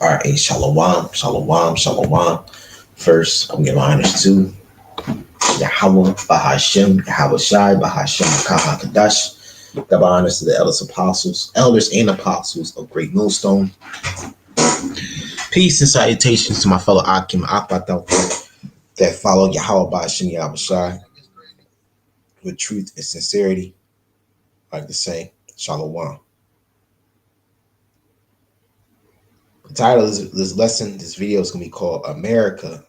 All right, shalom, shalom, shalom. First, I'm giving honors to Yahweh, Bahashem, Yahweh Shai, Bahashem, Kaha Kadash. Give honors to the elders and apostles of Great Millstone. Peace and salutations to my fellow Akim Akbata that follow Yahweh Bahashem, Yahweh Shai with truth and sincerity. I like to say, shalom. The title of this lesson, this video is going to be called America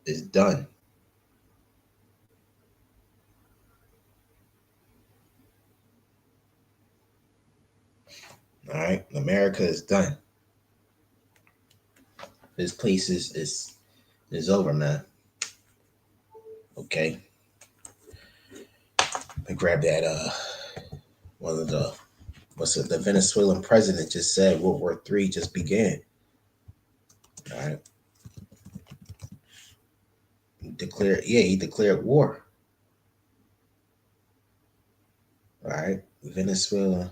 is Done. All right, America is done. This place is over, man. Okay, I grabbed that. One of the what's it? The Venezuelan president just said World War III just began. All right, he declared war. All right, Venezuela.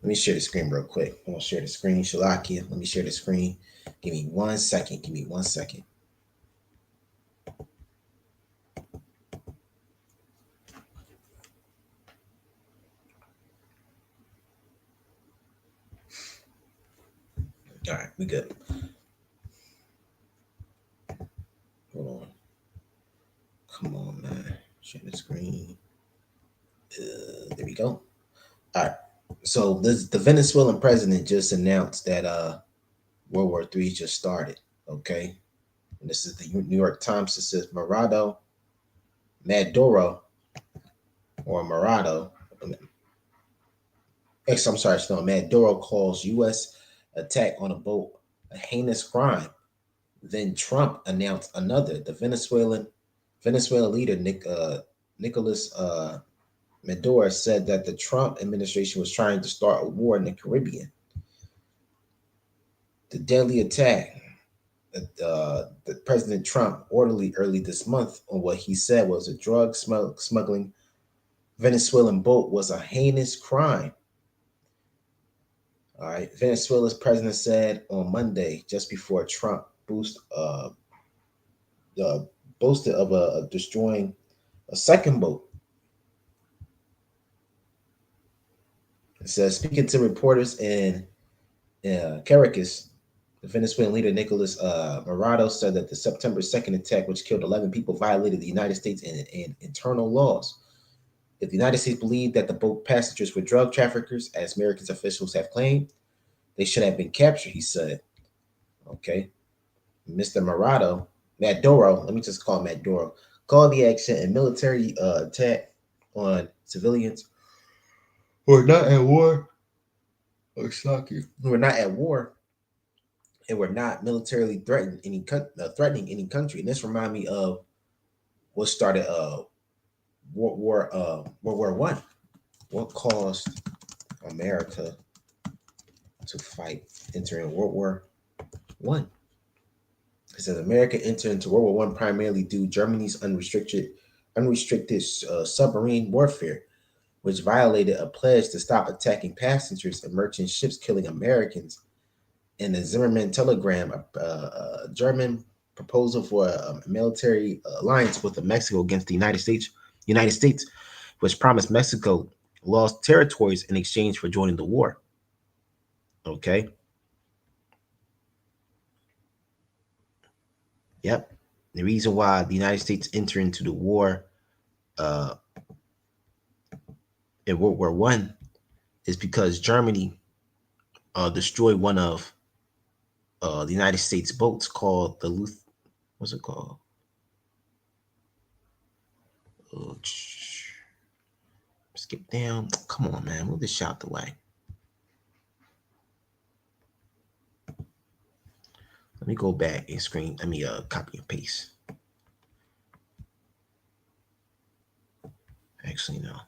Let me share the screen real quick. I'm gonna share the screen, Shalakia. Let me share the screen. Give me 1 second. Give me 1 second. All right, we good. Hold on. Come on, man. Share the screen. There we go. All right. So the Venezuelan president just announced that World War III just started. Okay, and this is the New York Times. It says Maduro, or Morado. I'm sorry, no, Maduro calls U.S. attack on a boat a heinous crime. Then Trump announced another. The Venezuelan leader Nicolas Maduro said that the Trump administration was trying to start a war in the Caribbean. The deadly attack that President Trump ordered early this month on what he said was a drug smuggling Venezuelan boat was a heinous crime. All right, Venezuela's president said on Monday, just before Trump boasted of destroying a second boat. It says, speaking to reporters in Caracas, the Venezuelan leader Nicolas Maduro said that the September 2nd attack, which killed 11 people, violated the United States and internal laws. If the United States believed that the boat passengers were drug traffickers, as American officials have claimed, they should have been captured, he said. Okay. Mr. Maduro, let me just call him Maduro, called the action a military attack on civilians who are not at war. Who are not at war and were not militarily threatening any country. And this reminds me of what started World War I. What caused America to fight entering World War I? It says America entered into World War I primarily due Germany's unrestricted submarine warfare, which violated a pledge to stop attacking passengers and merchant ships, killing Americans. In the Zimmerman telegram, a German proposal for a military alliance with Mexico against the United States, which promised Mexico lost territories in exchange for joining the war. Okay. Yep. The reason why the United States entered into the war uh, in World War I is because Germany destroyed one of the United States boats called the what's it called? Oh, skip down. Come on, man. Move this shot out the way. Let me go back and screen. Let me copy and paste. Actually, no.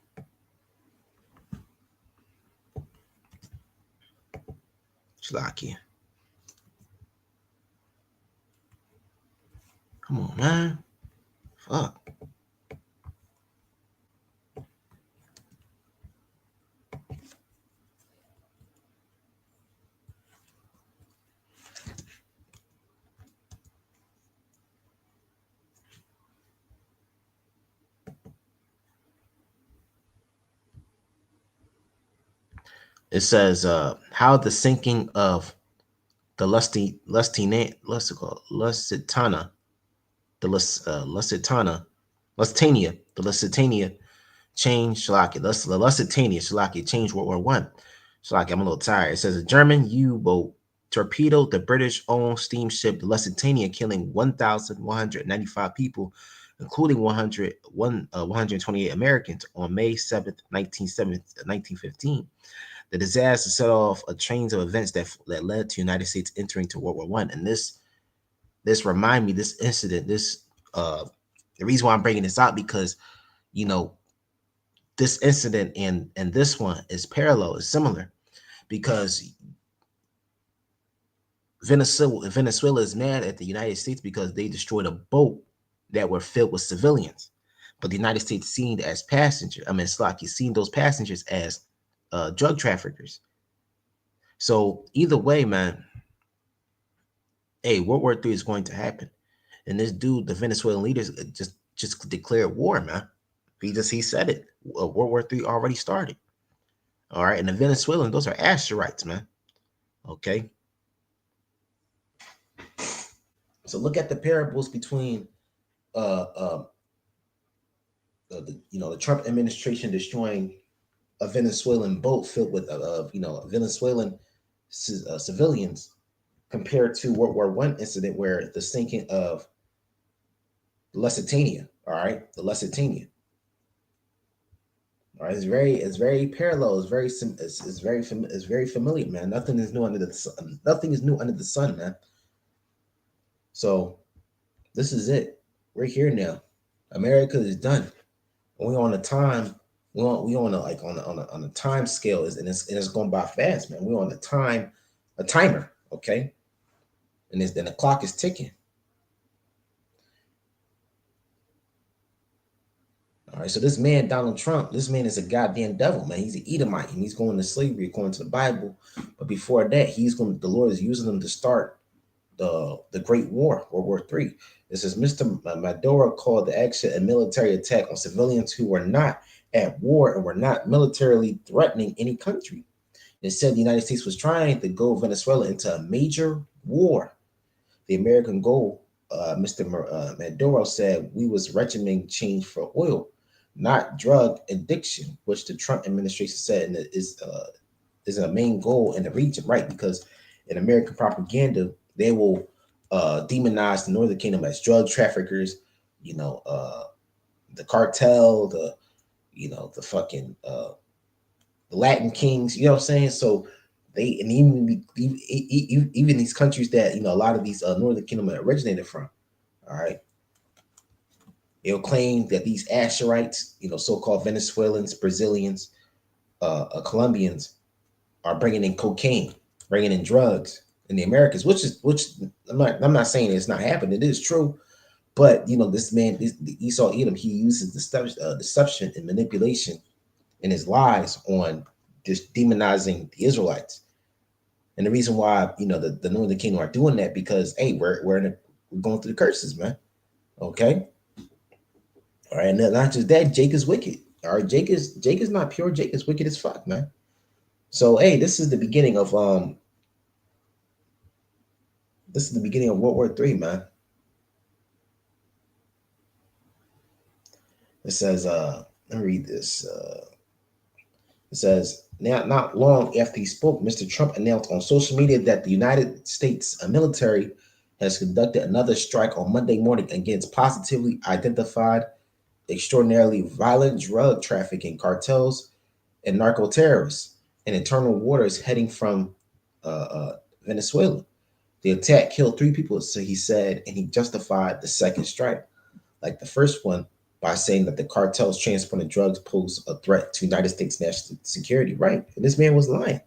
Slocky. Come on, man. Fuck. It says how the sinking of the Lusitania, the Lusitania changed Shalaki. The Lusitania Shalaki changed World War One. Shalaki, I'm a little tired. It says a German U-boat torpedoed the British-owned steamship the Lusitania, killing 1,195 people, including 128 Americans, on May 7th, 1915. The disaster set off a chain of events that led to United States entering to World War One. And this remind me, this incident, the reason why I'm bringing this out, because you know this incident and this one is parallel, is similar, because Venezuela is mad at the United States because they destroyed a boat that were filled with civilians, but the United States seen as passengers. I mean, Slocky seen those passengers as drug traffickers. So either way, man, hey, World War III is going to happen, and this dude, the Venezuelan leaders, just declared war, man. He said it. World War III already started. All right, and the Venezuelans, those are Asherites, man. Okay, so look at the parables between uh, uh, the Trump administration destroying a Venezuelan boat filled with Venezuelan civilians, compared to World War One incident where the sinking of Lusitania. All right, the Lusitania. All right, it's very parallel. It's very familiar, man. Nothing is new under the sun. Nothing is new under the sun, man. So this is it. We're here now. America is done. We on a time. We on a like on a time scale, and it's going by fast, man. We on a timer, okay, and then the clock is ticking. All right, so this man, Donald Trump, this man is a goddamn devil, man. He's an Edomite, and he's going to slavery according to the Bible. But before that, the Lord is using him to start the Great War, World War III. This is Mr. Maduro called the action a military attack on civilians who were not at war and were not militarily threatening any country. It said the United States was trying to go Venezuela into a major war. The American goal, Mr. Maduro said, we was regimen change for oil, not drug addiction, which the Trump administration said is a main goal in the region, right? Because in American propaganda, they will demonize the Northern Kingdom as drug traffickers, the cartel, the fucking the Latin kings, you know what I'm saying? So they, and even these countries that a lot of these Northern Kingdom originated from, all right, they'll claim that these Asherites, so-called Venezuelans, Brazilians, Colombians, are bringing in cocaine, bringing in drugs in the Americas, which I'm not saying it's not happening. It is true, but this man, the Esau Edom, he uses deception and manipulation in his lies on just demonizing the Israelites. And the reason why the Northern Kingdom are doing that, because hey, we're going through the curses, man. Okay, all right, and not just that, Jake is wicked. All right, Jake is not pure. Jake is wicked as fuck, man. So hey, this is the beginning of World War III, man. It says, let me read this. It says, now, not long after he spoke, Mr. Trump announced on social media that the United States military has conducted another strike on Monday morning against positively identified, extraordinarily violent drug trafficking cartels and narco terrorists in internal waters heading from Venezuela. The attack killed 3 people, so he said, and he justified the second strike, like the first one, by saying that the cartels transporting drugs pose a threat to United States national security. Right, and this man was lying.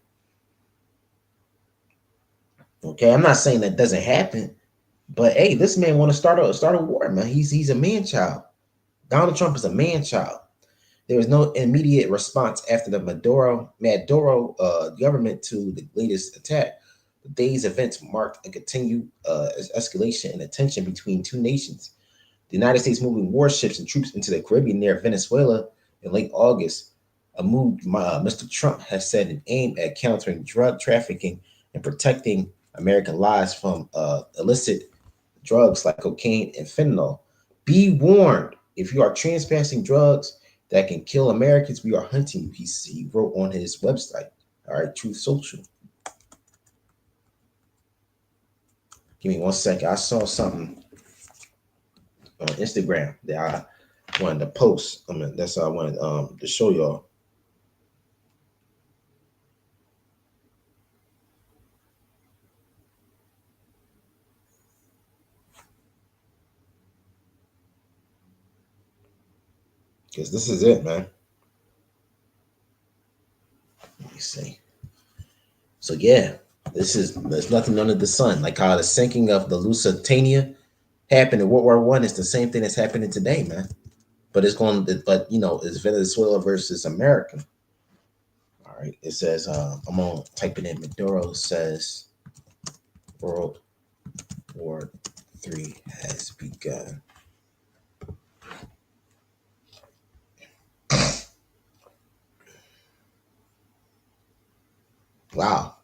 Okay, I'm not saying that doesn't happen, but hey, this man want to start a war, man. He's a man child. Donald Trump is a man child. There was no immediate response after the Maduro government to the latest attack. The day's events marked a continued escalation and tension between two nations. The United States moving warships and troops into the Caribbean near Venezuela in late August, a move Mr. Trump has said an aim at countering drug trafficking and protecting American lives from illicit drugs like cocaine and fentanyl. Be warned, if you are transpassing drugs that can kill Americans, we are hunting you, he wrote on his website. All right, Truth Social. Give me 1 second. I saw something on Instagram that I wanted to post. I mean, that's what I wanted to show y'all. Because this is it, man. Let me see. So yeah, there's nothing under the sun. Like how the sinking of the Lusitania happened in World War One is the same thing that's happening today, man. But but it's Venezuela versus America. All right. It says, I'm gonna type it in. Maduro says World War III has begun. Wow.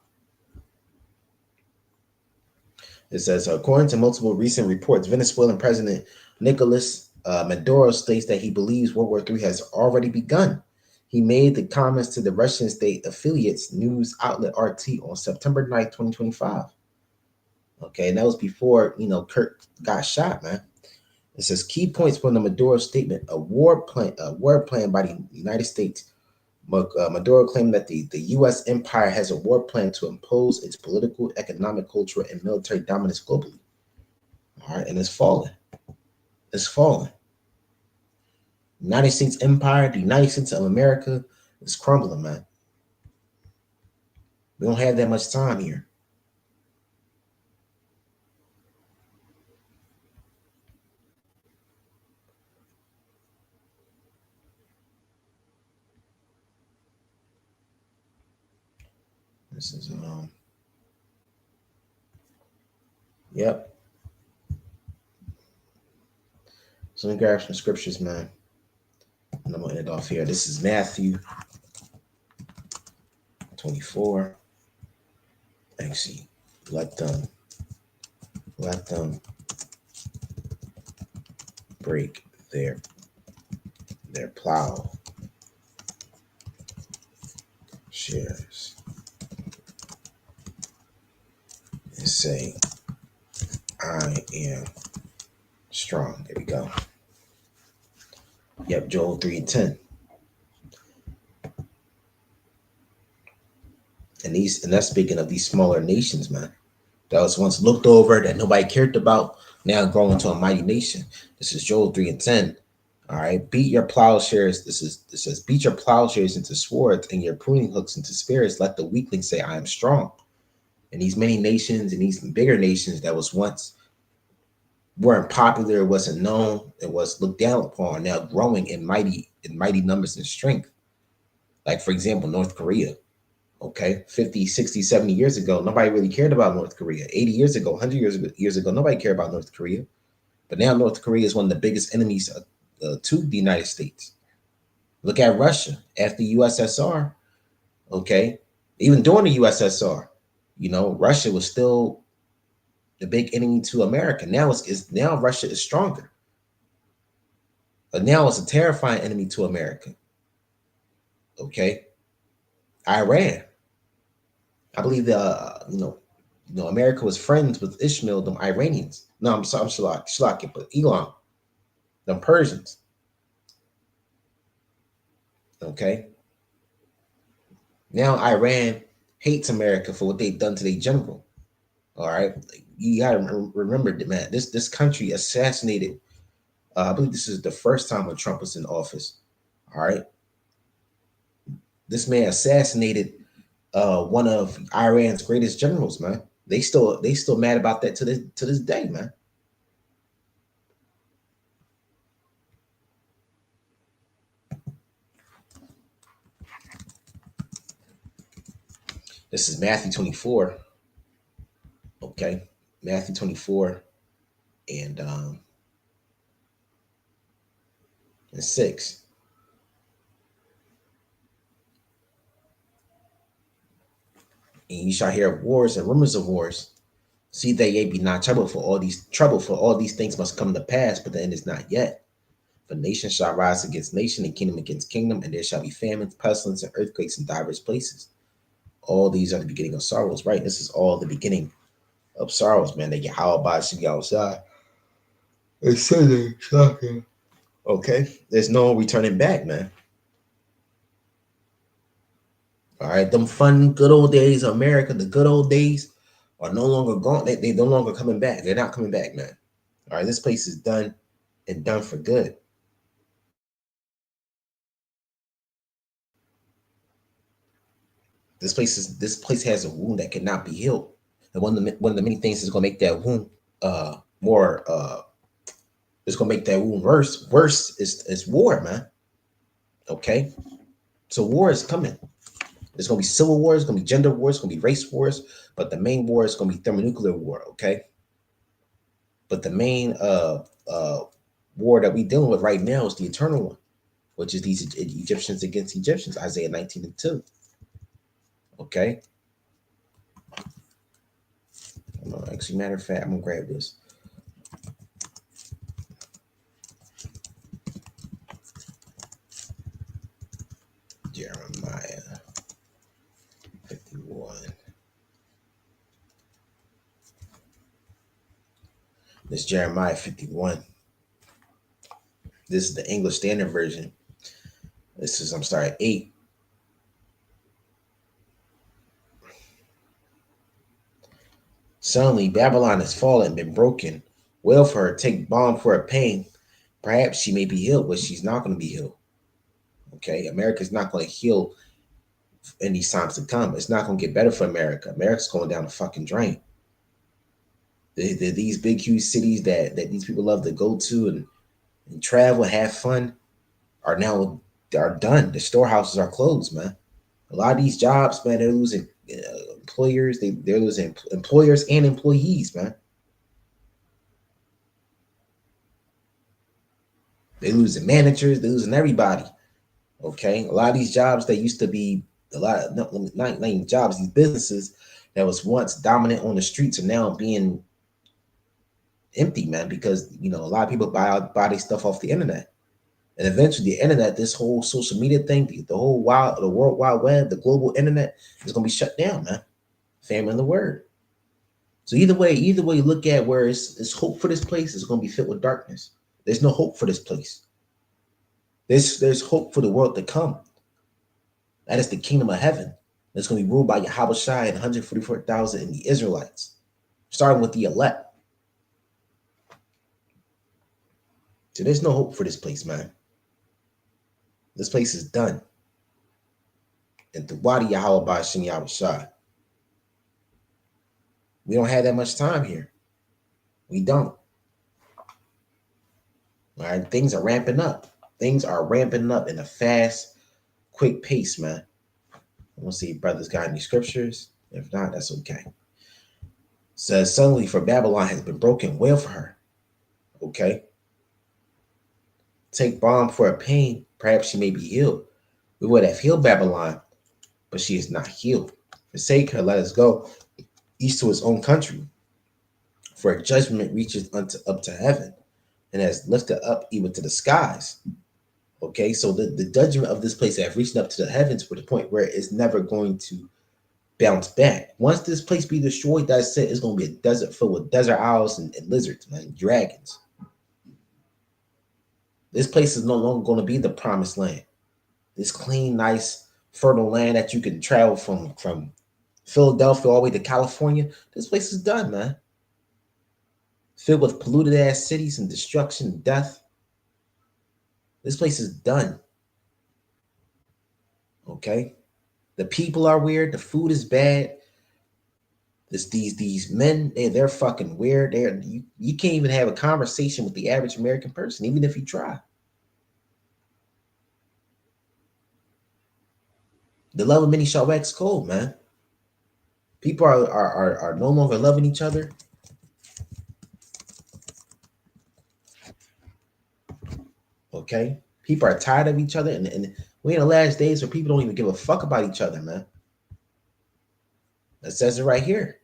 It says, according to multiple recent reports, Venezuelan President Nicolas Maduro states that he believes World War III has already begun. He made the comments to the Russian state affiliates news outlet RT on September 9th, 2025. Okay, and that was before, Kurt got shot, man. It says key points from the Maduro statement: a war plan by the United States. Maduro claimed that the U.S. empire has a war plan to impose its political, economic, cultural, and military dominance globally. All right, and it's falling. It's falling. United States empire, the United States of America, is crumbling, man. We don't have that much time here. This is yep. So let me grab some scriptures, man. And I'm gonna end it off here. This is Matthew 24. Actually, let them break their plow shares and say, I am strong. There we go. Yep, Joel 3:10. And that's speaking of these smaller nations, man. That was once looked over, that nobody cared about, now growing to a mighty nation. This is Joel 3:10. All right. Beat your plowshares. This says, beat your plowshares into swords and your pruning hooks into spears. Let the weakling say, I am strong. And these many nations and these bigger nations that was once weren't popular, wasn't known, it was looked down upon, now growing in mighty numbers and strength. Like for example, North Korea. Okay, 50, 60, 70 years ago, nobody really cared about North Korea. 80 years ago, 100 years ago, nobody cared about North Korea. But now North Korea is one of the biggest enemies to the United States. Look at Russia after USSR. Okay, even during the USSR, Russia was still the big enemy to America. Now now Russia is stronger, but now it's a terrifying enemy to America. Okay, Iran. I believe America was friends with Ishmael, them Iranians. No, I'm sorry, I'm Shalak, but Elam, them Persians. Okay, now Iran hates America for what they've done to their general. All right, you gotta remember that, man. This country assassinated. I believe this is the first time when Trump was in office. All right, this man assassinated one of Iran's greatest generals, man. They still mad about that to this day, man. This is Matthew 24. Okay, Matthew 24 and 6. and you shall hear of wars and rumors of wars. See that ye be not trouble for all these things must come to pass, but the end is not yet. For nation shall rise against nation, and kingdom against kingdom, and there shall be famines, pestilence, and earthquakes in divers places. All these are the beginning of sorrows, right? This is all the beginning of sorrows, man. They get how about should be outside. It's so shocking. Okay, there's no returning back, man. All right, them fun, good old days of America, the good old days are no longer gone. They no longer coming back. They're not coming back, man. All right, this place is done and done for good. This place has a wound that cannot be healed, and one of the many things that's gonna make that wound more it's gonna make that wound worse. Worse is war, man. Okay, so war is coming. There's gonna be civil wars, it's gonna be gender wars, it's gonna be race wars, but the main war is gonna be thermonuclear war. Okay, but the main war that we're dealing with right now is the eternal one, which is these Egyptians against Egyptians, Isaiah 19:2. Okay. Actually, matter of fact, I'm gonna grab this. Jeremiah 51. This Jeremiah 51. This is the English Standard Version. This is, I'm sorry, 8. Suddenly, Babylon has fallen, been broken. Wail for her, take balm for her pain. Perhaps she may be healed, but she's not going to be healed. Okay, America's not going to heal in these times to come. It's not going to get better for America. America's going down the fucking drain. These big, huge cities that these people love to go to and travel, have fun, are now done. The storehouses are closed, man. A lot of these jobs, man, they're losing employers. They're losing employers and employees, man. They're losing managers. They're losing everybody. Okay, a lot of these jobs that used to be a lot of not even jobs, these businesses that was once dominant on the streets are now being empty, man, because a lot of people buy their stuff off the internet. And eventually the internet, this whole social media thing, the world wide web, the global internet is gonna be shut down, man. Family in the word. So either way you look at where it's hope for this place, is gonna be filled with darkness. There's no hope for this place. There's hope for the world to come. That is the kingdom of heaven. That's gonna be ruled by Yahweh Shai and 144,000 and the Israelites, starting with the elect. So there's no hope for this place, man. This place is done. And the Wadi Yahweh Bashim Yahweh Shai. We don't have that much time here. We don't. All right, things are ramping up. Things are ramping up in a fast, quick pace, man. I want to see if brothers got any scriptures. If not, that's okay. Says suddenly, for Babylon has been broken. Wail for her. Okay. Take balm for her pain. Perhaps she may be healed. We would have healed Babylon, but she is not healed. Forsake her, let us go east to his own country. For a judgment reaches up to heaven and has lifted up even to the skies. Okay, so the judgment of this place have reached up to the heavens to the point where it's never going to bounce back. Once this place be destroyed, that's it. It's going to be a desert filled with desert owls and lizards, man, dragons. This place is no longer going to be the promised land. This clean, nice, fertile land that you can travel from Philadelphia all the way to California. This place is done, man. Filled with polluted ass cities and destruction and death. This place is done. Okay? The people are weird. The food is bad. These men, they're fucking weird. You can't even have a conversation with the average American person, even if you try. The love of many shall wax cold, man. People are no longer loving each other. Okay? People are tired of each other, and we're in the last days where people don't even give a fuck about each other, man. It says it right here.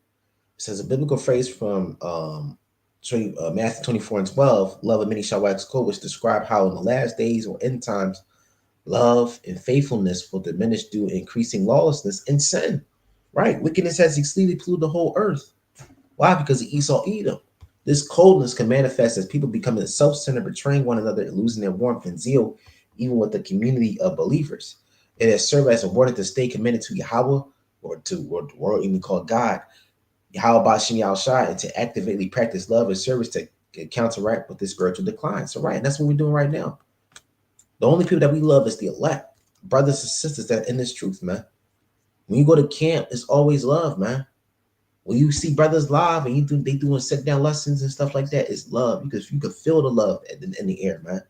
It says a biblical phrase from Matthew 24 and 12, love of many shall wax cold, which describe how in the last days or end times, love and faithfulness will diminish due to increasing lawlessness and sin. Right? Wickedness has exceedingly polluted the whole earth. Why? Because of Esau, Edom. This coldness can manifest as people becoming self-centered, betraying one another, and losing their warmth and zeal, even with the community of believers. It has served as a warning to stay committed to Yahweh, or even called God, Yahweh Bashim Yahushai, and to actively practice love and service to counteract with this spiritual decline. So, right, and that's what we're doing right now. The only people that we love is the elect, brothers and sisters that in this truth, man. When you go to camp, it's always love, man. When you see brothers live and they doing sit down lessons and stuff like that, it's love because you can feel the love in the air, man.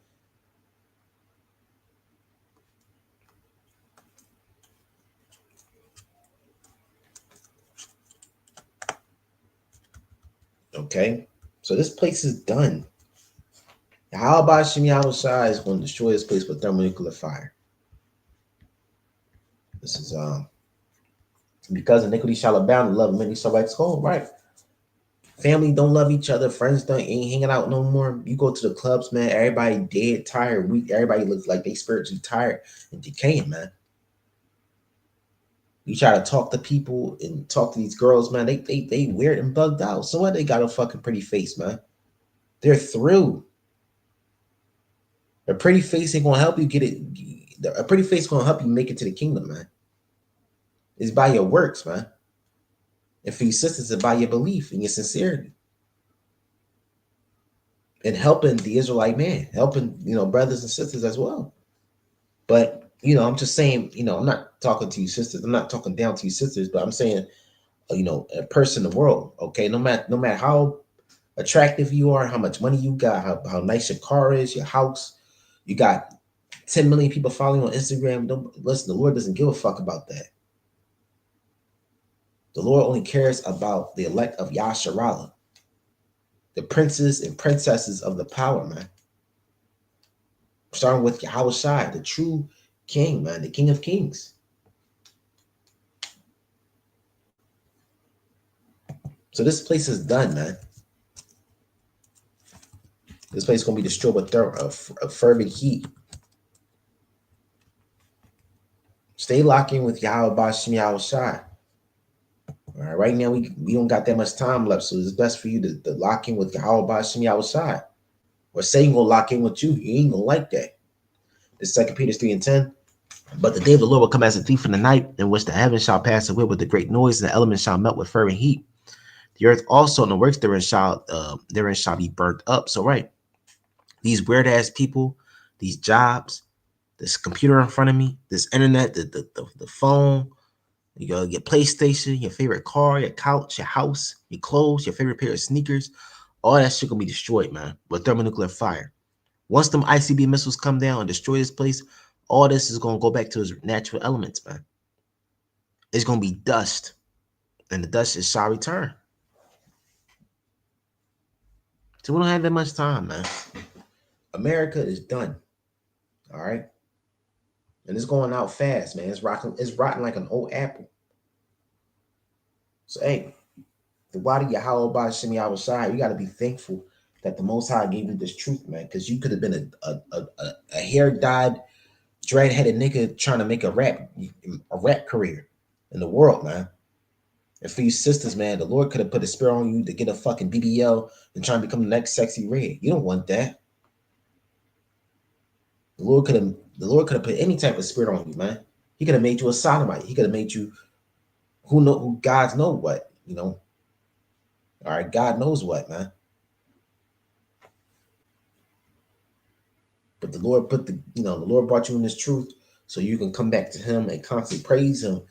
Okay, so this place is done. How about Shem Yahushua is going to destroy this place with thermonuclear fire? This is because iniquity shall abound, love many shall wax cold. Right? Family don't love each other. Friends don't ain't hanging out no more. You go to the clubs, man. Everybody dead, tired, weak. Everybody looks like they spiritually tired and decaying, man. You try to talk to people and talk to these girls, man. They weird and bugged out. So what? They got a fucking pretty face, man. They're through. A pretty face ain't gonna help you get it. A pretty face gonna help you make it to the kingdom, man. It's by your works, man. And for your sisters, it's by your belief and your sincerity. And helping the Israelite man, helping, brothers and sisters as well. But, I'm just saying, I'm not talking to you sisters. I'm not talking down to you sisters, but I'm saying, a person in the world, okay? No matter how attractive you are, how much money you got, how nice your car is, your house, you got 10 million people following on Instagram. Listen, the Lord doesn't give a fuck about that. The Lord only cares about the elect of Yasharallah, the princes and princesses of the power, man. Starting with Yahweh Shai, the true king, man, the king of kings. So this place is done, man. This place is going to be destroyed with a fervent heat. Stay locked in with Yahweh Bashim Yahweh Shai. All right, right now we don't got that much time left, so it's best for you to lock in with Yahweh Bashim Yahweh Shai. Or Satan gonna lock in with you. You ain't gonna like that. This 2 Peter 3 and 10. But the day of the Lord will come as a thief in the night, in which the heavens shall pass away with a great noise, and the elements shall melt with fervent heat. The earth also and the works therein shall be burnt up. So right, these weird ass people, these jobs, this computer in front of me, this internet, the phone, your PlayStation, your favorite car, your couch, your house, your clothes, your favorite pair of sneakers, all that shit gonna be destroyed, man, with thermonuclear fire. Once them ICB missiles come down and destroy this place, all this is gonna go back to its natural elements, man. It's gonna be dust, and the dust is shall return. So we don't have that much time, man. America is done. All right. And it's going out fast, man. It's rotten like an old apple. So hey, the body Yahweh Bashim Yahushai, you gotta be thankful that the Most High gave you this truth, man. Because you could have been a hair-dyed, dread-headed nigga trying to make a rap career in the world, man. And for you sisters, man, the Lord could have put a spirit on you to get a fucking BBL and try and become the next sexy red. You don't want that. The Lord could have put any type of spirit on you, man. He could have made you a sodomite. He could have made you who God's know what, All right, God knows what, man. But the Lord the Lord brought you in this truth so you can come back to him and constantly praise him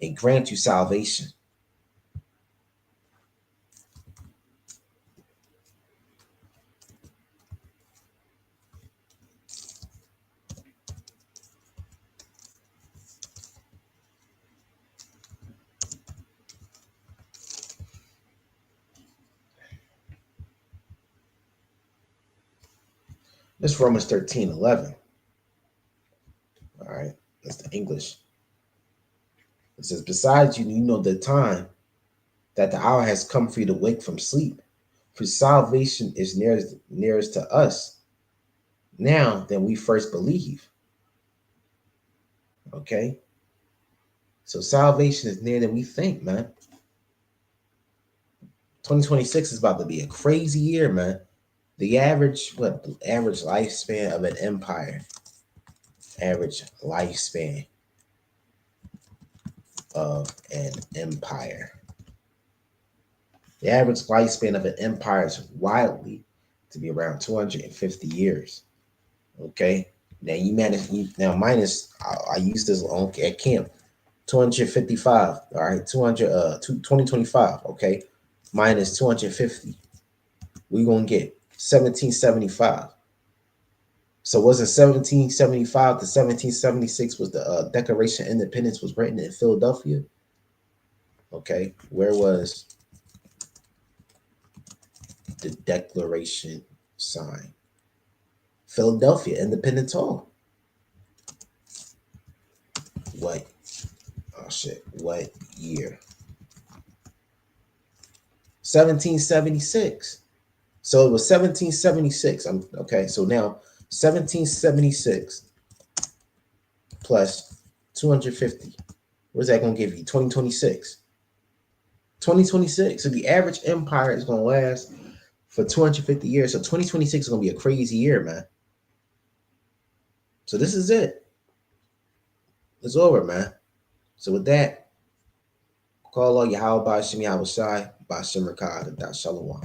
and grant you salvation. This Romans 13:11. All right, that's the English. It says, besides you know the time that the hour has come for you to wake from sleep. For salvation is nearest to us now than we first believe. Okay? So salvation is nearer than we think, man. 2026 is about to be a crazy year, man. The average lifespan of an empire. Average lifespan of an empire. The average lifespan of an empire is wildly to be around 250 years. Okay. Now you manage now minus I use this on at camp 255. All right, 2025. Okay, minus 250. We're gonna get 1775. So wasn't 1775 to 1776 was the Declaration of Independence was written in Philadelphia? Okay, where was the Declaration signed? Philadelphia, Independence Hall. What? Oh shit! What year? 1776. So it was 1776. I'm okay. So now 1776 plus 250. What's that gonna give you? 2026. 2026. So the average empire is gonna last for 250 years. So 2026 is gonna be a crazy year, man. So this is it. It's over, man. So with that, call all Yahweh Bashim Yahweh Shai, Bashim Rakad, and Shalom.